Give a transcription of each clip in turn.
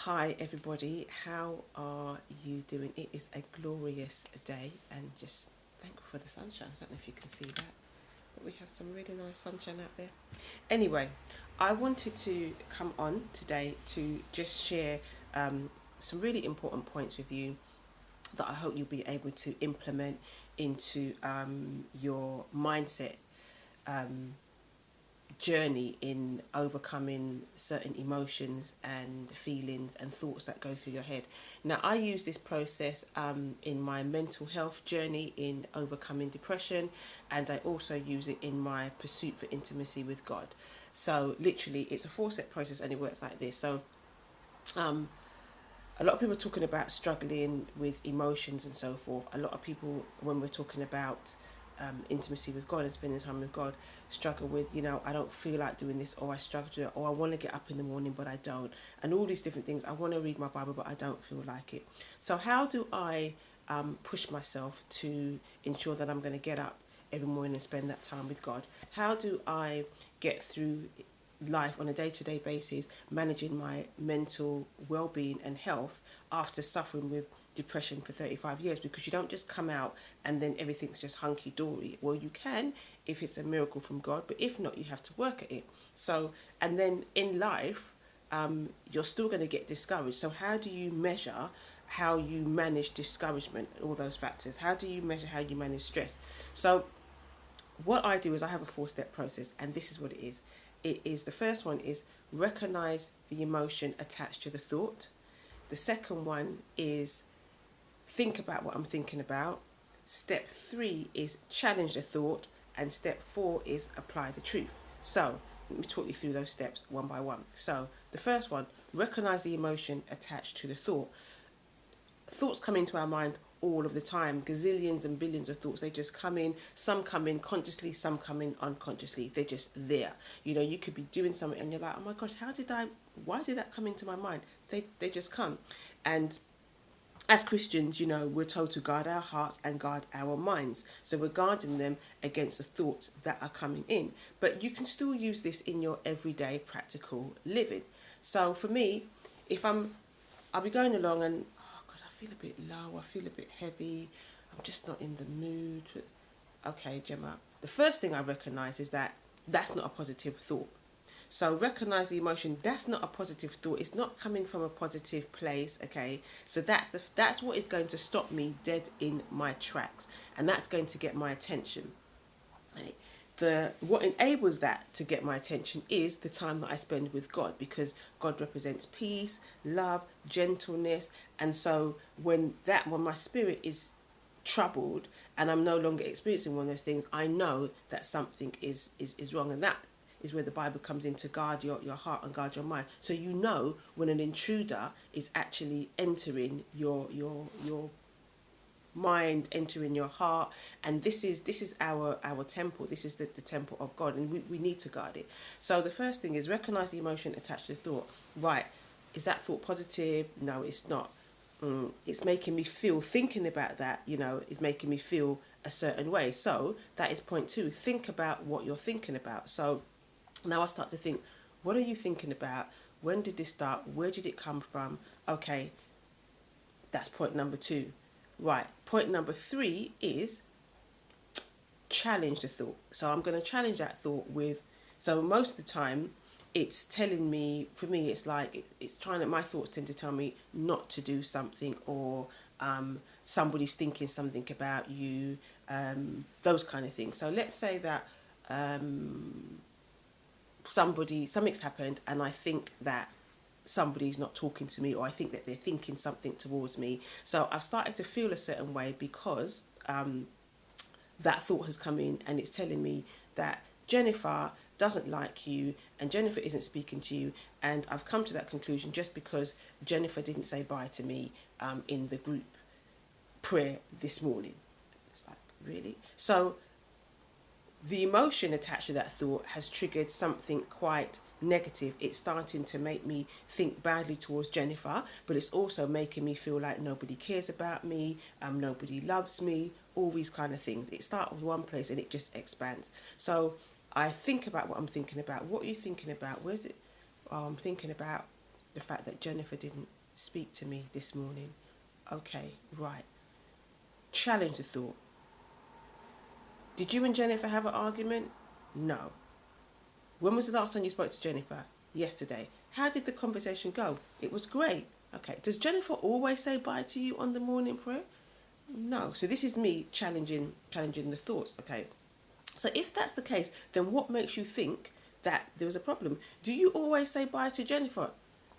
Hi everybody, how are you doing? It is a glorious day and just thankful for the sunshine. I don't know if you can see that, but we have some really nice sunshine out there. Anyway, I wanted to come on today to just share some really important points with you that I hope you'll be able to implement into your mindset journey in overcoming certain emotions and feelings and thoughts that go through your head. Now, I use this process in my mental health journey in overcoming depression, and I also use it in my pursuit for intimacy with God. So, literally, it's a 4-step process and it works like this. So, a lot of people are talking about struggling with emotions and so forth. A lot of people, when we're talking about intimacy with God and spending time with God, struggle with, I don't feel like doing this, or I struggle to it, or I want to get up in the morning but I don't, and all these different things. I want to read my Bible but I don't feel like it. So how do I push myself to ensure that I'm going to get up every morning and spend that time with God? How do I get through life on a day-to-day basis, managing my mental well-being and health after suffering with depression for 35 years? Because you don't just come out and then everything's just hunky-dory. Well, you can if it's a miracle from God, but if not, you have to work at it. So, and then in life, you're still going to get discouraged. So how do you measure how you manage discouragement, all those factors? How do you measure how you manage stress? So what I do is I have a 4-step process, and this is what it is. It is, the first one is recognize the emotion attached to the thought. The second one is think about what I'm thinking about. Step 3 is challenge the thought, and step 4 is apply the truth. So let me talk you through those steps one by one. So the first one, recognize the emotion attached to the thought. Thoughts come into our mind all of the time, gazillions and billions of thoughts. They just come in. Some come in consciously, some come in unconsciously. They're just there. You could be doing something and you're like, oh my gosh, why did that come into my mind? They just come. And as Christians, we're told to guard our hearts and guard our minds. So we're guarding them against the thoughts that are coming in. But you can still use this in your everyday practical living. So for me, I'll be going along and, I feel a bit low, I feel a bit heavy, I'm just not in the mood. Okay, Gemma, the first thing I recognise is that that's not a positive thought. So recognise the emotion, that's not a positive thought, it's not coming from a positive place, okay? So that's what is going to stop me dead in my tracks, and that's going to get my attention. Right? What enables that to get my attention is the time that I spend with God, because God represents peace, love, gentleness, and so when my spirit is troubled and I'm no longer experiencing one of those things, I know that something is wrong, and that is where the Bible comes in to guard your heart and guard your mind. So when an intruder is actually entering your mind, entering your heart, and this is our temple. This is the temple of God, and we need to guard it. So the first thing is recognize the emotion attached to the thought. Right, is that thought positive? No, it's not. It's making me feel, thinking about that, is making me feel a certain way. So that is point 2. Think about what you're thinking about. So now I start to think, what are you thinking about? When did this start? Where did it come from? Okay, that's point number 2. Right, point number 3 is challenge the thought. So I'm going to challenge that thought so most of the time it's telling me, for me, it's like, my thoughts tend to tell me not to do something, or somebody's thinking something about you, those kind of things. So let's say that something's happened and I think that somebody's not talking to me, or I think that they're thinking something towards me. So I've started to feel a certain way because that thought has come in and it's telling me that Jennifer doesn't like you and Jennifer isn't speaking to you, and I've come to that conclusion just because Jennifer didn't say bye to me in the group prayer this morning. It's like, really? So the emotion attached to that thought has triggered something quite negative. It's starting to make me think badly towards Jennifer, but it's also making me feel like nobody cares about me, nobody loves me, all these kind of things. It starts with one place and it just expands. So I think about what I'm thinking about. What are you thinking about? Where's it? Oh, I'm thinking about the fact that Jennifer didn't speak to me this morning. Okay, right. Challenge the thought. Did you and Jennifer have an argument? No. When was the last time you spoke to Jennifer? Yesterday. How did the conversation go? It was great. Okay. Does Jennifer always say bye to you on the morning prayer? No. So this is me challenging the thoughts. Okay. So if that's the case, then what makes you think that there was a problem? Do you always say bye to Jennifer?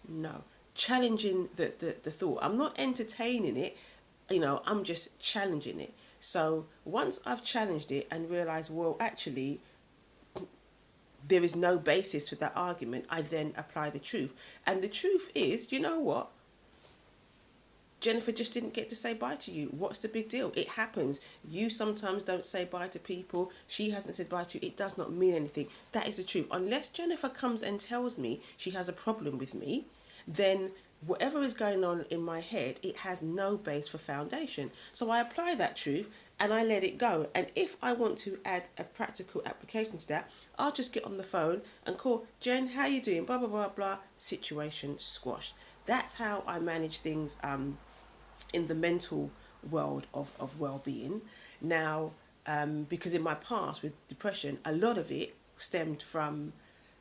No. Challenging the thought. I'm not entertaining it, I'm just challenging it. So once I've challenged it and realised, well, actually, there is no basis for that argument, I then apply the truth. And the truth is, you know what? Jennifer just didn't get to say bye to you. What's the big deal? It happens. You sometimes don't say bye to people. She hasn't said bye to you. It does not mean anything. That is the truth. Unless Jennifer comes and tells me she has a problem with me, then whatever is going on in my head, it has no base for foundation. So I apply that truth and I let it go. And if I want to add a practical application to that, I'll just get on the phone and call, Jen, how you doing? Blah, blah, blah, blah. Situation squashed. That's how I manage things in the mental world of well-being. Now, because in my past with depression, a lot of it stemmed from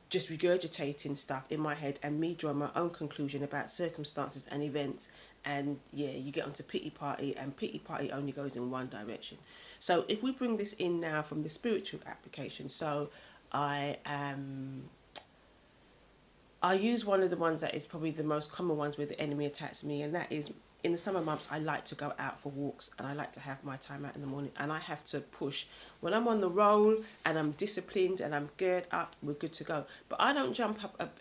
just regurgitating stuff in my head and me drawing my own conclusion about circumstances and events. And yeah, you get onto pity party, and pity party only goes in one direction. So if we bring this in now from the spiritual application, so I use one of the ones that is probably the most common ones where the enemy attacks me, and that is in the summer months. I like to go out for walks and I like to have my time out in the morning, and I have to push. When I'm on the roll and I'm disciplined and I'm geared up, we're good to go. But I don't jump up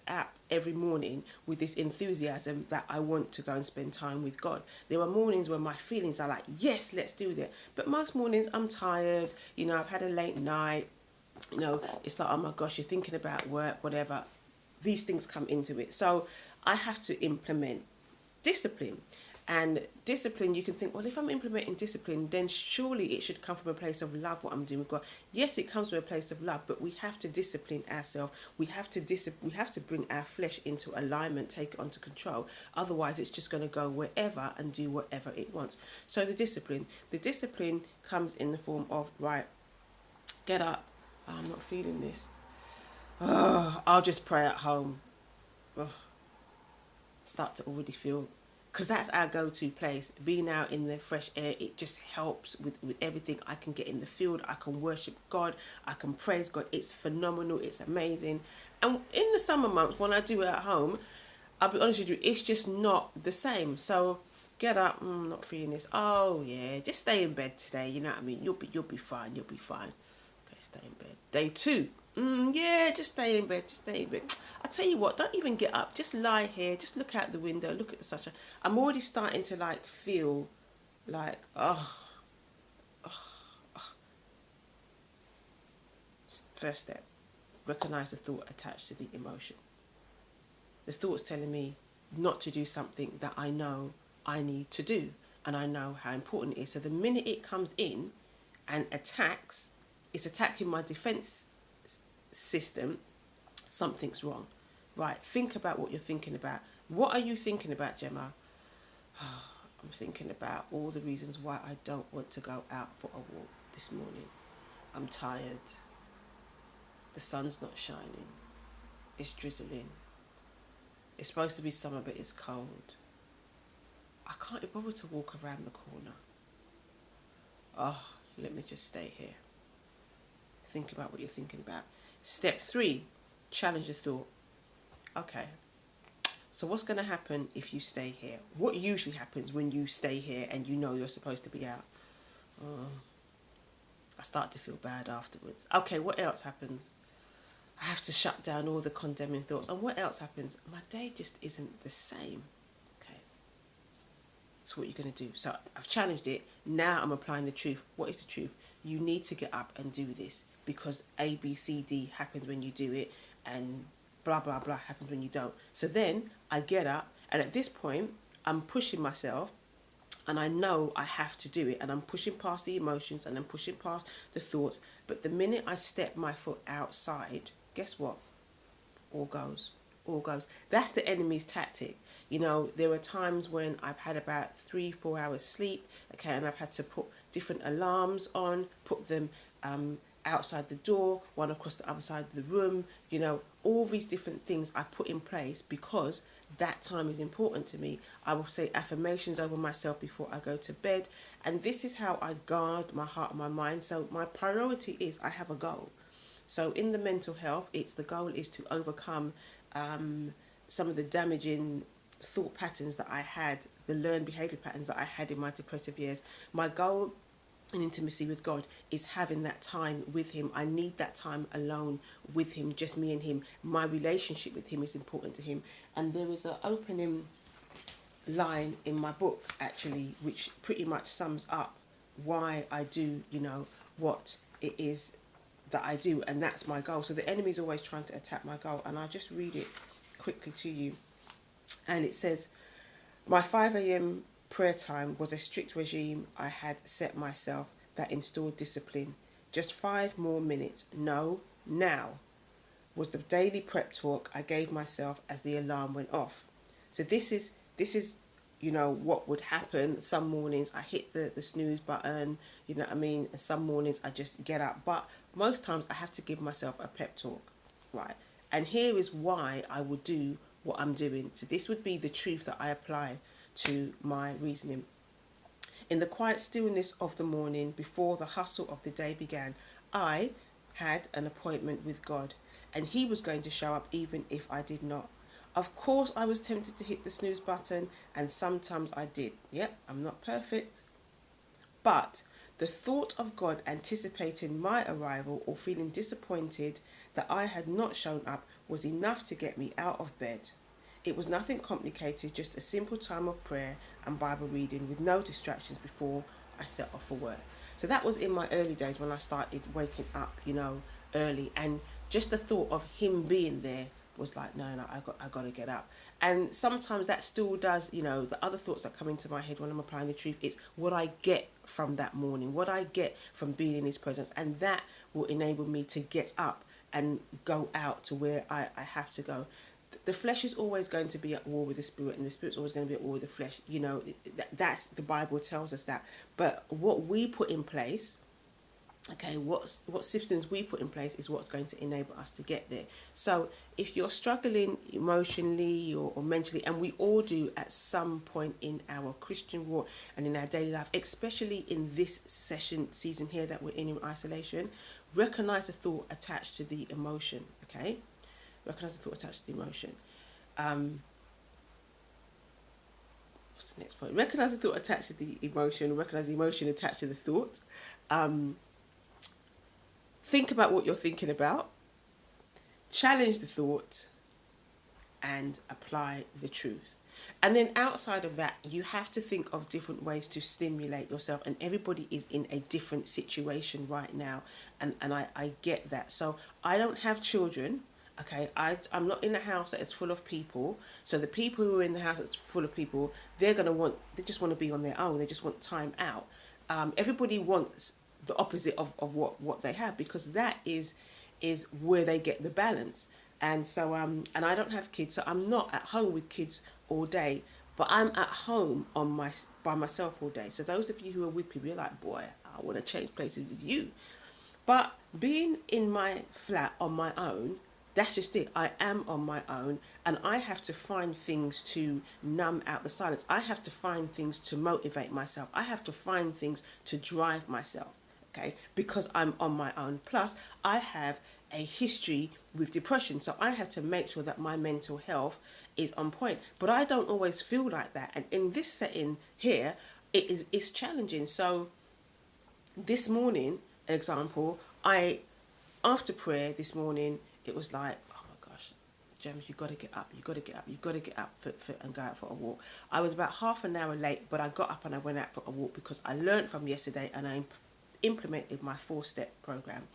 every morning with this enthusiasm that I want to go and spend time with God. There are mornings when my feelings are like, yes, let's do that. But most mornings I'm tired, I've had a late night, it's like, oh my gosh, you're thinking about work, whatever. These things come into it. So I have to implement discipline. And discipline, you can think, well, if I'm implementing discipline, then surely it should come from a place of love, what I'm doing with God. Yes, it comes from a place of love, but we have to discipline ourselves. We have to bring our flesh into alignment, take it onto control. Otherwise, it's just going to go wherever and do whatever it wants. So the discipline comes in the form of, right, get up. Oh, I'm not feeling this. Oh, I'll just pray at home. Oh, start to already feel, because that's our go-to place. Being out in the fresh air, it just helps with everything. I can get in the field, I can worship God, I can praise God. It's phenomenal, it's amazing. And in the summer months, when I do it at home, I'll be honest with you, it's just not the same. So get up, not feeling this. Oh yeah, just stay in bed today. You know what I mean? You'll be fine. You'll be fine. Okay, stay in bed. Day 2. Yeah, just stay in bed. I tell you what, don't even get up. Just lie here. Just look out the window. Look at the sunshine. I'm already starting to feel like, First step, recognize the thought attached to the emotion. The thought's telling me not to do something that I know I need to do, and I know how important it is. So the minute it comes in and attacks, it's attacking my defense system. Something's wrong. Right, think about what you're thinking about. What are you thinking about, Gemma? I'm thinking about all the reasons why I don't want to go out for a walk this morning. I'm tired. The sun's not shining. It's drizzling. It's supposed to be summer, but it's cold. I can't be bothered to walk around the corner. Let me just stay here. Think about what you're thinking about. Step 3, challenge the thought. Okay, so what's going to happen if you stay here? What usually happens when you stay here and you know you're supposed to be out? I start to feel bad afterwards. Okay, what else happens? I have to shut down all the condemning thoughts. And what else happens? My day just isn't the same. Okay, so what are you going to do? So I've challenged it. Now I'm applying the truth. What is the truth? You need to get up and do this, because A, B, C, D happens when you do it, and blah, blah, blah happens when you don't. So then I get up, and at this point, I'm pushing myself, and I know I have to do it, and I'm pushing past the emotions, and I'm pushing past the thoughts. But the minute I step my foot outside, guess what? All goes. all goes. That's the enemy's tactic. You know, there are times when I've had about 3-4 hours sleep, okay, and I've had to put different alarms on, put them outside the door, one across the other side of the room, you know, all these different things I put in place because that time is important to me. I will say affirmations over myself before I go to bed, and this is how I guard my heart and my mind. So my priority is I have a goal. So in the mental health, the goal is to overcome some of the damaging thought patterns that I had, the learned behavior patterns that I had in my depressive years. My goal in intimacy with God is having that time with him. I need that time alone with him, just me and him. My relationship with him is important to him. And there is an opening line in my book, actually, which pretty much sums up why I do, you know, what it is that I do. And that's my goal. So the enemy is always trying to attack my goal. And I'll just read it quickly to you. And it says, my 5 a.m. prayer time was a strict regime I had set myself that installed discipline. Just 5 more minutes. No, now was the daily prep talk I gave myself as the alarm went off. So this is you know what would happen. Some mornings I hit the snooze button, you know what I mean, and some mornings I just get up, but most times I have to give myself a pep talk, right? And here is why I would do what I'm doing. So this would be the truth that I apply to my reasoning. In the quiet stillness of the morning, before the hustle of the day began, I had an appointment with God, and he was going to show up even if I did not. Of course, I was tempted to hit the snooze button, and sometimes I did. Yep, I'm not perfect. But the thought of God anticipating my arrival or feeling disappointed that I had not shown up was enough to get me out of bed. It was nothing complicated, just a simple time of prayer and Bible reading with no distractions before I set off for work. So that was in my early days when I started waking up, you know, early, and just the thought of him being there was like, no, I got to get up. And sometimes that still does, you know, the other thoughts that come into my head when I'm applying the truth, it's what I get from that morning, what I get from being in his presence, and that will enable me to get up and go out to where I have to go. The flesh is always going to be at war with the spirit, and the spirit's always going to be at war with the flesh. You know, that's the Bible tells us that. But what we put in place, okay, what systems we put in place is what's going to enable us to get there. So if you're struggling emotionally or mentally, and we all do at some point in our Christian walk and in our daily life, especially in this season here that we're in isolation, recognize the thought attached to the emotion, okay? Recognize the thought attached to the emotion. What's the next point? Recognize the thought attached to the emotion. Recognize the emotion attached to the thought. Think about what you're thinking about. Challenge the thought and apply the truth. And then outside of that, you have to think of different ways to stimulate yourself. And everybody is in a different situation right now. And I get that. So I don't have children. Okay, I'm not in a house that is full of people. So the people who are in the house that's full of people, they just want to be on their own. They just want time out. Everybody wants the opposite of what they have, because that is where they get the balance. And so and I don't have kids, so I'm not at home with kids all day, but I'm at home by myself all day. So those of you who are with people, you're like, boy, I want to change places with you. But being in my flat on my own, that's just it. I am on my own, and I have to find things to numb out the silence. I have to find things to motivate myself. I have to find things to drive myself, okay? Because I'm on my own. Plus, I have a history with depression, so I have to make sure that my mental health is on point. But I don't always feel like that. And in this setting here, it's challenging. So this morning, example, after prayer this morning, it was like, oh my gosh, James, you got to get up, you got to get up and go out for a walk. I was about half an hour late, but I got up and I went out for a walk because I learned from yesterday and I implemented my 4-step program.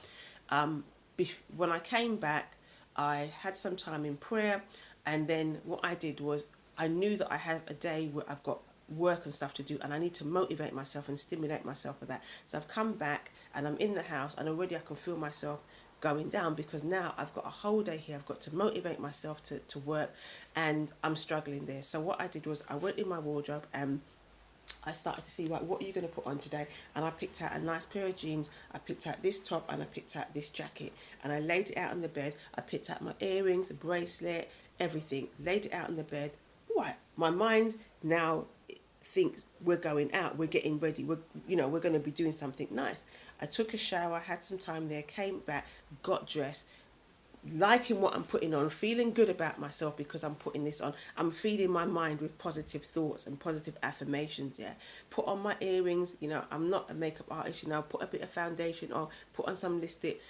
When I came back, I had some time in prayer, and then what I did was I knew that I have a day where I've got work and stuff to do, and I need to motivate myself and stimulate myself for that. So I've come back and I'm in the house, and already I can feel myself going down, because now I've got a whole day here. I've got to motivate myself to work, and I'm struggling there. So what I did was I went in my wardrobe and I started to see, right, what are you going to put on today? And I picked out a nice pair of jeans, I picked out this top, and I picked out this jacket. And I laid it out on the bed. I picked out my earrings, a bracelet, everything. Laid it out on the bed. Right, my mind now thinks we're going out, we're getting ready, we're going to be doing something nice. I took a shower, had some time there, came back, got dressed, liking what I'm putting on, feeling good about myself because I'm putting this on. I'm feeding my mind with positive thoughts and positive affirmations, yeah. Put on my earrings, I'm not a makeup artist, put a bit of foundation on, put on some lipstick,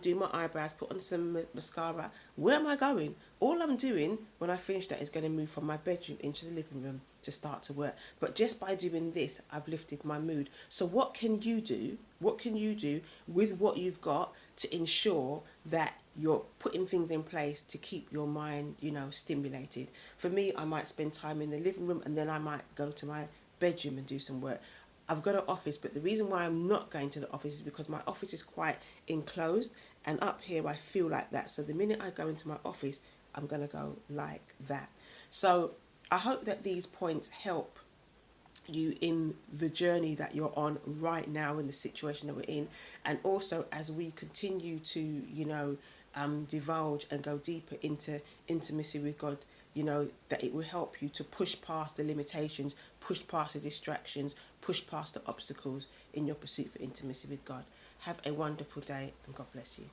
do my eyebrows, put on some mascara. Where am I going? All I'm doing when I finish that is going to move from my bedroom into the living room to start to work. But just by doing this, I've lifted my mood. So what can you do? What can you do with what you've got to ensure that you're putting things in place to keep your mind, stimulated? For me, I might spend time in the living room, and then I might go to my bedroom and do some work. I've got an office, but the reason why I'm not going to the office is because my office is quite enclosed, and up here I feel like that. So the minute I go into my office, I'm going to go like that. So I hope that these points help you in the journey that you're on right now, in the situation that we're in, and also as we continue to divulge and go deeper into intimacy with God, that it will help you to push past the limitations, push past the distractions, push past the obstacles in your pursuit for intimacy with God. Have a wonderful day, and God bless you.